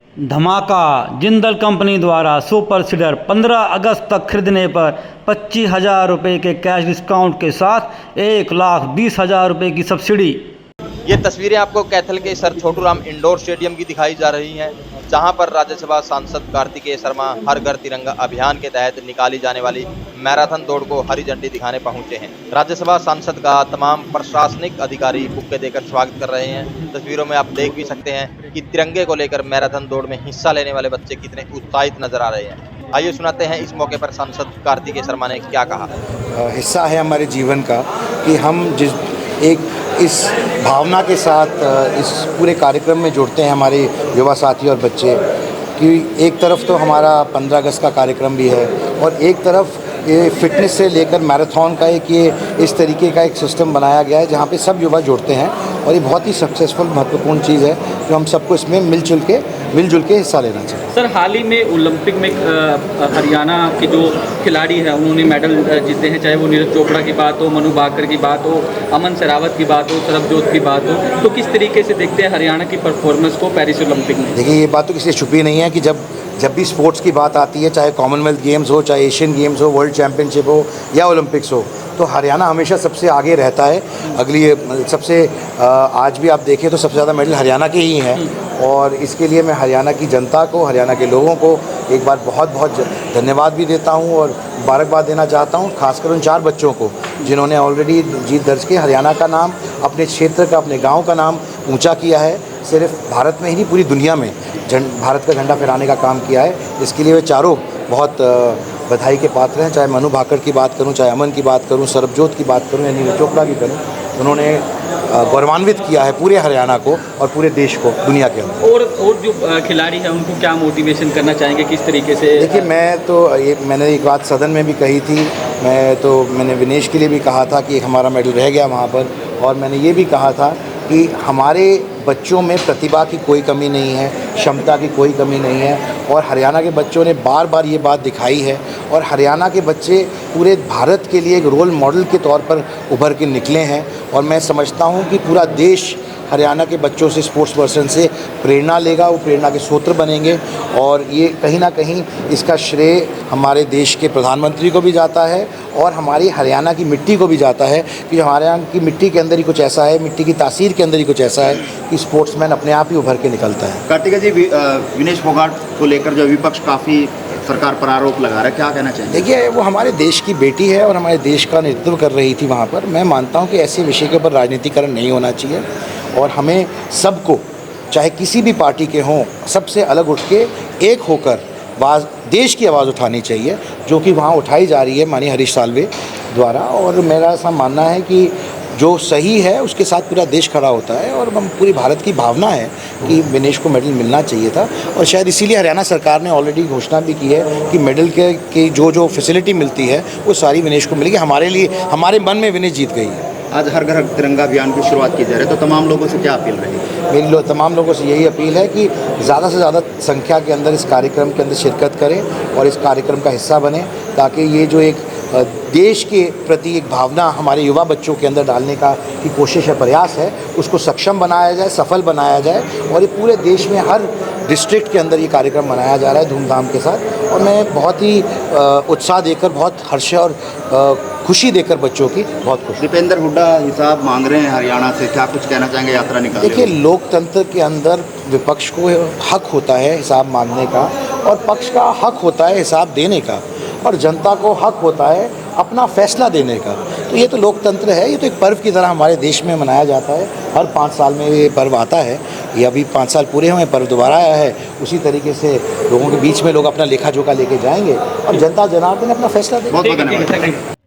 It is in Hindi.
धमाका। जिंदल कंपनी द्वारा सुपर सीडर 15 अगस्त तक खरीदने पर 25,000 रुपये के कैश डिस्काउंट के साथ 1,20,000 रुपये की सब्सिडी। ये तस्वीरें आपको कैथल के सर छोटूराम इंडोर स्टेडियम की दिखाई जा रही हैं, जहां पर राज्यसभा सांसद कार्तिकेय शर्मा हर घर तिरंगा अभियान के तहत निकाली जाने वाली मैराथन दौड़ को हरी झंडी दिखाने पहुंचे हैं। राज्यसभा सांसद का तमाम प्रशासनिक अधिकारी बुक्के देकर स्वागत कर रहे हैं। तस्वीरों में आप देख भी सकते हैं कि तिरंगे को लेकर मैराथन दौड़ में हिस्सा लेने वाले बच्चे कितने उत्साहित नजर आ रहे हैं। आइए सुनाते हैं इस मौके पर सांसद कार्तिकेय शर्मा ने क्या कहा। हिस्सा है हमारे जीवन का कि हम इस भावना के साथ इस पूरे कार्यक्रम में जुड़ते हैं हमारे युवा साथी और बच्चे कि एक तरफ तो हमारा 15 अगस्त का कार्यक्रम भी है और एक तरफ ये फिटनेस से लेकर मैराथन का ये इस तरीके का एक सिस्टम बनाया गया है जहाँ पे सब युवा जुड़ते हैं और ये बहुत ही सक्सेसफुल महत्वपूर्ण चीज़ है जो हम सबको इसमें मिलजुल के हिस्सा लेना चाहिए। सर, हाल ही में ओलंपिक में हरियाणा के जो खिलाड़ी हैं उन्होंने मेडल जीते हैं, चाहे वो नीरज चोपड़ा की बात हो, मनु भाकर की बात हो, अमन सरावत की बात हो, सरबजोत की बात हो, तो किस तरीके से देखते हैं हरियाणा की परफॉर्मेंस को पेरिस ओलंपिक में? देखिए, ये बात तो किसी से छुपी नहीं है कि जब भी स्पोर्ट्स की बात आती है, चाहे कॉमनवेल्थ गेम्स हो, चाहे एशियन गेम्स हो, वर्ल्ड चैम्पियनशिप हो या ओलंपिक्स हो, तो हरियाणा हमेशा सबसे आगे रहता है। आज भी आप देखें तो सबसे ज़्यादा मेडल हरियाणा के ही हैं और इसके लिए मैं हरियाणा की जनता को, हरियाणा के लोगों को एक बार बहुत बहुत धन्यवाद भी देता हूं और मुबारकबाद देना चाहता हूं, खासकर उन 4 बच्चों को जिन्होंने ऑलरेडी जीत दर्ज की, हरियाणा का नाम, अपने क्षेत्र का, अपने गाँव का नाम ऊँचा किया है। सिर्फ भारत में ही नहीं, पूरी दुनिया में भारत का झंडा फहराने का काम किया है। इसके लिए वे चारों बहुत बधाई के पात्र हैं। चाहे मनु भाकर की बात करूं, चाहे अमन की बात करूं, सरबजोत की बात करूं या नीरज चोपड़ा की करूं, उन्होंने गौरवान्वित किया है पूरे हरियाणा को और पूरे देश को दुनिया के अंदर। और जो खिलाड़ी हैं उनको क्या मोटिवेशन करना चाहेंगे, किस तरीके से? देखिए, मैंने एक बात सदन में भी कही थी, मैंने विनेश के लिए भी कहा था कि हमारा मेडल रह गया वहाँ पर, और मैंने ये भी कहा था कि हमारे बच्चों में प्रतिभा की कोई कमी नहीं है, क्षमता की कोई कमी नहीं है और हरियाणा के बच्चों ने बार बार ये बात दिखाई है और हरियाणा के बच्चे पूरे भारत के लिए एक रोल मॉडल के तौर पर उभर के निकले हैं और मैं समझता हूँ कि पूरा देश हरियाणा के बच्चों से, स्पोर्ट्स पर्सन से प्रेरणा लेगा, वो प्रेरणा के स्रोत बनेंगे और ये कहीं ना कहीं इसका श्रेय हमारे देश के प्रधानमंत्री को भी जाता है और हमारी हरियाणा की मिट्टी को भी जाता है कि हमारे यहाँ की मिट्टी के अंदर ही कुछ ऐसा है, मिट्टी की तासीर के अंदर ही कुछ ऐसा है कि स्पोर्ट्समैन अपने आप ही उभर के निकलता है। कार्तिकेय जी, विनेश फोगाट को लेकर जो विपक्ष काफ़ी सरकार पर आरोप लगा रहा है, क्या कहना चाहिए? देखिए, वो हमारे देश की बेटी है और हमारे देश का नेतृत्व कर रही थी वहाँ पर। मैं मानता हूँ कि ऐसे विषय के ऊपर राजनीतिकरण नहीं होना चाहिए और हमें सबको, चाहे किसी भी पार्टी के हों, सबसे अलग उठ के एक होकर देश की आवाज़ उठानी चाहिए, जो कि वहाँ उठाई जा रही है माननीय हरीश साल्वे द्वारा। और मेरा ऐसा मानना है कि जो सही है उसके साथ पूरा देश खड़ा होता है और हम पूरी भारत की भावना है कि विनेश को मेडल मिलना चाहिए था और शायद इसीलिए हरियाणा सरकार ने ऑलरेडी घोषणा भी की है कि मेडल के जो फैसिलिटी मिलती है वो सारी विनेश को मिलेगी। हमारे मन में विनेश जीत गई है। आज हर घर तिरंगा अभियान की शुरुआत की जा रही है, तो तमाम लोगों से क्या अपील रहेगी? मेरी तमाम लोगों से यही अपील है कि ज़्यादा से ज़्यादा संख्या के अंदर इस कार्यक्रम के अंदर शिरकत करें और इस कार्यक्रम का हिस्सा बने, ताकि ये जो एक देश के प्रति एक भावना हमारे युवा बच्चों के अंदर डालने की कोशिश है, प्रयास है, उसको सक्षम बनाया जाए, सफल बनाया जाए और ये पूरे देश में हर डिस्ट्रिक्ट के अंदर ये कार्यक्रम मनाया जा रहा है धूमधाम के साथ। और मैं बहुत ही उत्साह देकर, बहुत हर्ष और खुशी देकर बच्चों की बहुत खुश। दीपेंद्र हुड्डा हिसाब मांग रहे हैं हरियाणा से, क्या कुछ कहना चाहेंगे यात्रा निकालने? देखिए, लोकतंत्र के अंदर विपक्ष को हक होता है हिसाब मांगने का और पक्ष का हक होता है हिसाब देने का और जनता को हक होता है अपना फैसला देने का। तो ये तो लोकतंत्र है, ये तो एक पर्व की तरह हमारे देश में मनाया जाता है। हर 5 साल में ये पर्व आता है, ये अभी 5 साल पूरे हुए, पर्व दोबारा आया है। उसी तरीके से लोगों के बीच में लोग अपना लेखा जोखा लेके जाएंगे और जनता जनार्दन अपना फैसला देंगे। बहुत बहुत धन्यवाद।